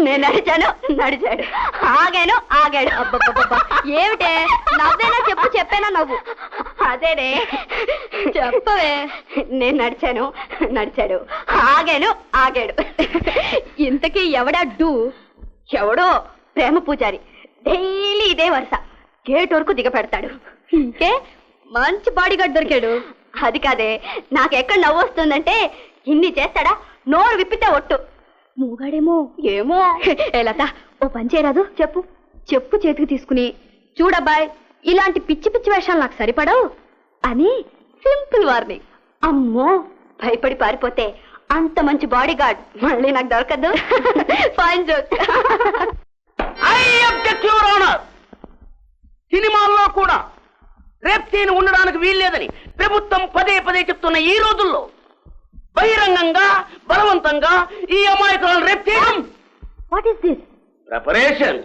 నేను నడిచాను, నడిచాడు, ఆగాను, ఆగాడు. అబ్బబ్బబ్బా, ఏమిటే నవ్వేనా? చెప్పు, చెప్పేనా నవ్వు? అదేనే, చెప్పవే. నేను నడిచాను, నడిచాడు, ఆగాను, ఆగాడు. ఇంతకీ ఎవడడ్డు? ఎవడో ప్రేమ పూజారి. డైలీ ఇదే వరుస. గేట్ వరకు దిగపెడతాడు. ఇంకే మంచి బాడీగార్డ్ దొరికాడు. అది కాదే, నాకెక్కడ నవ్వు వస్తుందంటే ఇన్ని చేస్తాడా? నోరు విప్పితే ఒట్టు. మూగాడేమో ఏమో. లత, ఓ పని చేయరాదు? చెప్పు. చెప్పు చేతికి తీసుకుని, చూడబ్బాయ్, ఇలాంటి పిచ్చి పిచ్చి వేషాలు నాకు సరిపడవు అని సింపుల్ వార్నింగ్. అమ్మో, భయపడి పారిపోతే అంత మంచి బాడీ గార్డ్ మళ్ళీ నాకు దొరకదు. Fine joke. సినిమాల్లో కూడా రేప్ సీన్ ఉండడానికి వీల్లేదని ప్రభుత్వం పదే పదే చెప్తున్న ఈ రోజుల్లో బహిరంగంగా బలవంతంగా ఈ అమాయకులను రేప్ చేయడం వాట్ ఇస్ దిస్? ప్రిపరేషన్.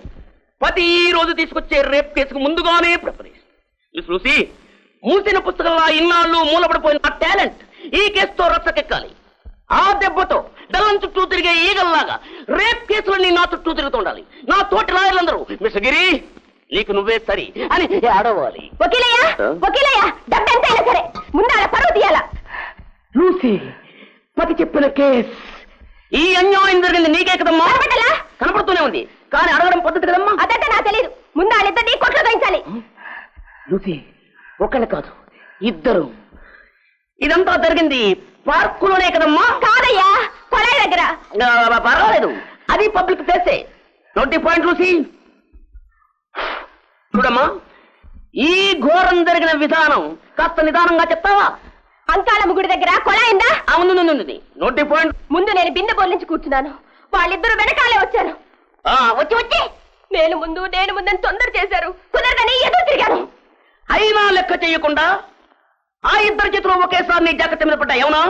ప్రతి ఈ రోజు తీసుకొచ్చే రేప్ కేసుకు ముందుగానే ప్రిపరేషన్. చూసి మూసిన పుస్తకంలో ఇన్నాళ్ళు మూలపడిపోయిన టాలెంట్ ఈ కేసుతో రచ్చకెక్కాలి. ఆ దెబ్బతో బెల్లం చుట్టూ తిరిగే ఈగల్లాగా రేప్ కేసులన్నీ నా చుట్టూ తిరుగుతుండాలి. నా తోటి లాయర్లందరూ మిస్టర్ గిరి నీకు నువ్వే సరి అని ఆడవాలి. వకీలయ్యా, వకీలయ్యా, డబ్బెంతైనా సరే ముందు ఆడ పరువు తీయాల. లూసీ, పతి చెప్పిన కేస్. ఈ అన్యాయం జరిగింది నీకే కదమ్మా? కనపడుతూనే ఉంది, కానీ అడగడం పద్ధతి కదమ్మా. అదంటే నాకు తెలియదు. ముందు వాళ్ళిద్దరినీ కొట్లో దించాలి. లూసీ, ఒకళ్ళు కాదు, ఇద్దరు. ఇదంతా జరిగింది పార్కులోనే కదమ్మా? కాదయ్యా, కొలాయి దగ్గర. పర్వాలేదు, అది పబ్లిక్ ప్లేసే. నోటి పాయింట్ లూసీ. చూడమ్మా, ఈ ఘోరం జరిగిన విధానం కాస్త నిదానంగా చెప్తావా? అంకాలమ్మ గుడి దగ్గర కొలాయిందా? అవును. నోటి పాయింట్. ముందు నేను బిందె బోర్లించి కూర్చున్నాను. వాళ్ళిద్దరు వెనకాలే వచ్చారు. వచ్చి నేను ముందని తొందర చేశారు. కుదరదని ఎదురు తిరిగాను. అయినా లెక్క చేయకుండా ఆ ఇద్దరు చేతులు ఒకేసారి నీ జాకెట్ మీద పడ్డాయి. అవునా?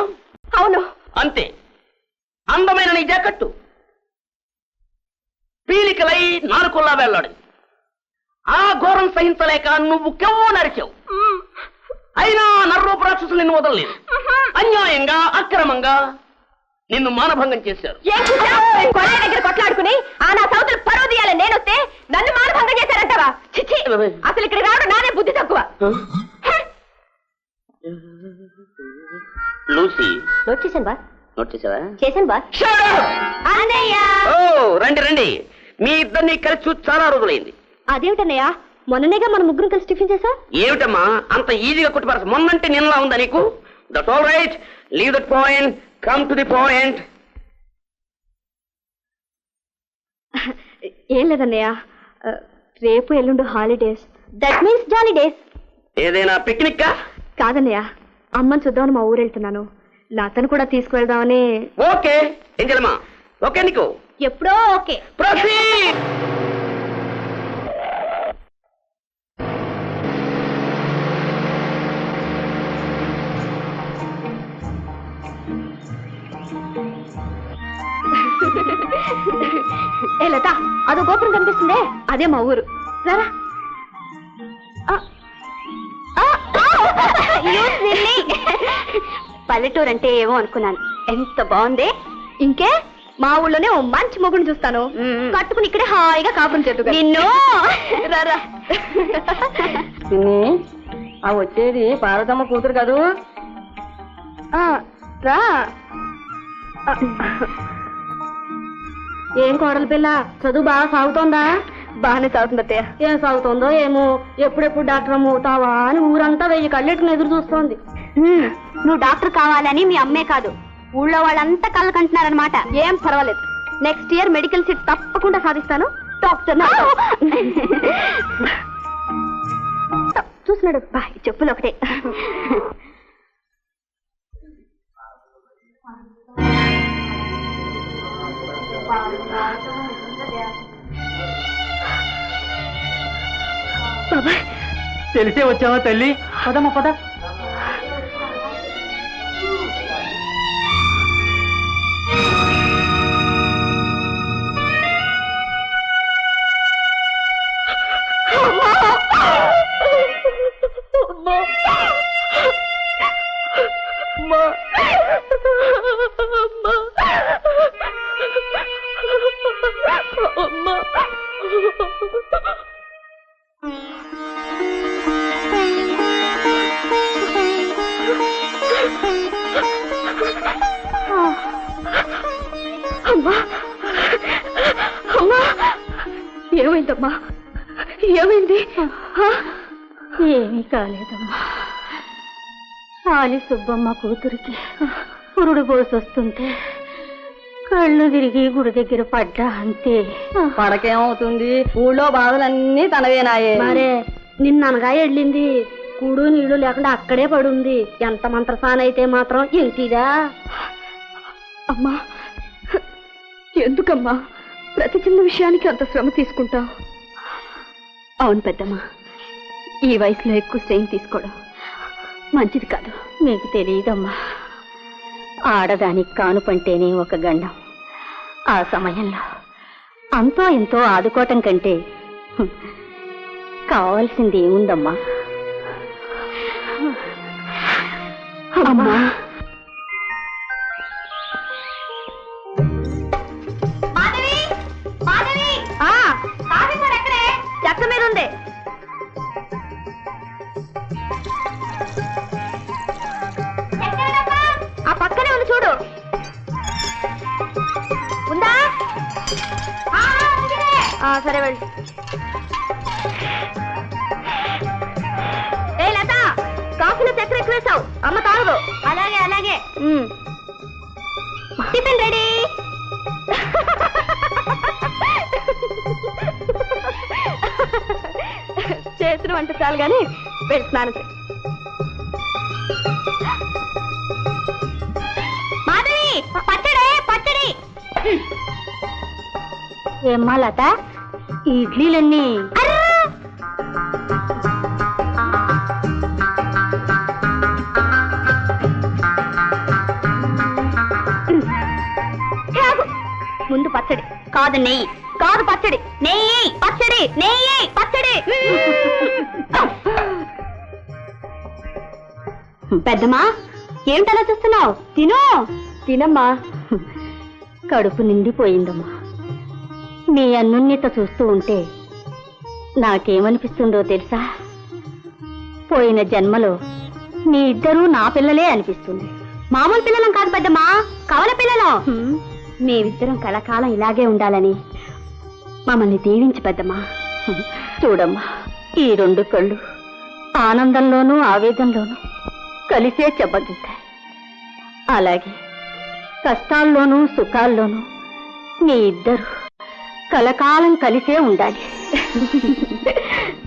అవును. అంతే. అందమైన నీ జాకెట్టు పీలికలై నాలుకొల్లా వెళ్ళాడు. ఆ ఘోరం సహించలేక నువ్వు కెవ్వు నరిచావు. అయినా నర్రూప రాక్షసులు నిన్ను వదలలేదు. అన్యాయంగా అక్రమంగా నిన్ను మానభంగం చేశారు. కొలాయి దగ్గర కొట్లాడుకుని ఆ నా సౌతులు పరువు తీయాలని నేనొస్తే నన్ను మానభంగం చేశారంటావా? చిచ్చి, అసలు ఇక్కడ రావడం నానే బుద్ధి తక్కువ. లూసీ, నోట్ చేశాను బా. నోట్ చేసావా? చేశాను బా. రండి రండి, మీ ఇద్దరిని కలిసి చూసి చాలా రోజులైంది. అదేమిటన్నయ్య, మొన్ననేగా మన ముగ్గురు కలిసి టిఫిన్ చేసా. ఏమిటమ్మా అంత ఈజీగా కొట్టిపారు? మొన్నంటే నిన్నలా ఉందా నీకు? That all right, leave that point, come to the point. ఏం లేదన్నయ్య, రేపు ఎల్లుండు holidays. That means jolly days. ఏదైనా పిక్నిక్? కాదన్నయ్య, అమ్మని చూద్దామని మా ఊరు వెళ్తున్నాను. లతను కూడా తీసుకువెళ్దామని. ఓకే ఏంజలమ్మా, ఓకే నీకు? ఎప్పుడో ఓకే. ప్రొసీడ్. ఏ లత, అదో గోపురం కనిపిస్తుందే, అదే మా ఊరు. రారా. పల్లెటూరు అంటే ఏమో అనుకున్నాను. ఎంత బాగుంది. ఇంకే మా ఊళ్ళోనే ఓ మంచి మొగుడు చూస్తాను. కట్టుకుని ఇక్కడే హాయిగా కాపురం చేద్దు. నిన్ను రారా. ఆ వచ్చేది పార్వతమ్మ కూతురు కాదు? రా. ఏం కోడలు పిల్ల, చదువు బాగా సాగుతోందా? బాగానే సాగుతుంది అత్తయ్య. ఏం సాగుతుందో ఏమో, ఎప్పుడెప్పుడు డాక్టర్ అవుతావా అని ఊరంతా 1000 కళ్ళెట్టుకుని ఎదురు చూస్తోంది. నువ్వు డాక్టర్ కావాలని మీ అమ్మే కాదు, ఊళ్ళో వాళ్ళంతా కళ్ళు కంటున్నారనమాట. ఏం పర్వాలేదు, నెక్స్ట్ ఇయర్ మెడికల్ సీట్ తప్పకుండా సాధిస్తాను. డాక్టర్ చూస్తున్నాడు. బాయ్, చెప్పులు ఒకటే. బాబాయ్, తెలిసే వచ్చావా తల్లి? పదమ్మా పద. ఏమైందమ్మా? ఏమైంది? ఏమీ కాలేదమ్మా. ఆలి సుబ్బమ్మ కూతురికి పురుడు పోసొస్తుంటే కళ్ళు తిరిగి గుడి దగ్గర పడ్డా అంతే. పడకేమవుతుంది, ఊళ్ళో బాధలన్నీ తనవేనాయే. మరే నిన్ననగా వెళ్ళింది, కూడు నీళ్లు లేకుండా అక్కడే పడుంది. ఎంత మంత్రసానైతే మాత్రం ఇంటిదా? అమ్మా, ఎందుకమ్మా ప్రతి చిన్న విషయానికి అంత శ్రమ తీసుకుంటావు? అవును పెద్దమ్మా, ఈ వయసులో ఎక్కువ స్ట్రెయిన్ తీసుకోవడం మంచిది కాదు. మీకు తెలియదమ్మా, ఆడదానికి కానుపంటేనే ఒక గండం. ఆ సమయంలో అంతో ఎంతో ఆదుకోవటం కంటే కావాల్సింది ఏముందమ్మా? అమ్మా, చెక్క మీద ఉంది. ఆ పక్కనే ఉంది చూడు. ఉందా? సరే వెళ్ళు. ఏ లత, కాఫీలో చక్కెర ఎక్కువ వేసావు, అమ్మ తాగదు. అలాగే అలాగే. Tiffin ready. చేసిన వంట చాలు గాని వెళ్ళి స్నానం చేయి. మాధవి, పచ్చడి పచ్చడి. ఏమ్మా లత, ఈ ఇడ్లీలన్నీ ముందు పచ్చడి కాదు నెయ్యి, కాదు పచ్చడి నెయ్యి, పచ్చడి నెయ్యి, పచ్చడి. పెద్దమ్మా, ఏమిటలా చూస్తున్నావు? తిను. తినమ్మా. కడుపు నిండిపోయిందమ్మా. మీ అన్నున్నిత చూస్తూ ఉంటే నాకేమనిపిస్తుందో తెలుసా? పోయిన జన్మలో మీ ఇద్దరూ నా పిల్లలే అనిపిస్తుంది. మామూలు పిల్లలం కాదు పెద్దమ్మా, కవల పిల్లలం. మేమిద్దరం కలకాలం ఇలాగే ఉండాలని మమ్మల్ని దీవించి పెద్దమ్మా. చూడమ్మా, ఈ 2 కళ్ళు ఆనందంలోనూ ఆవేదనలోనూ కలిసే చెబ్బగిస్తాయి. అలాగే కష్టాల్లోనూ సుఖాల్లోనూ మీ ఇద్దరు కలకాలం కలిసే ఉండాలి.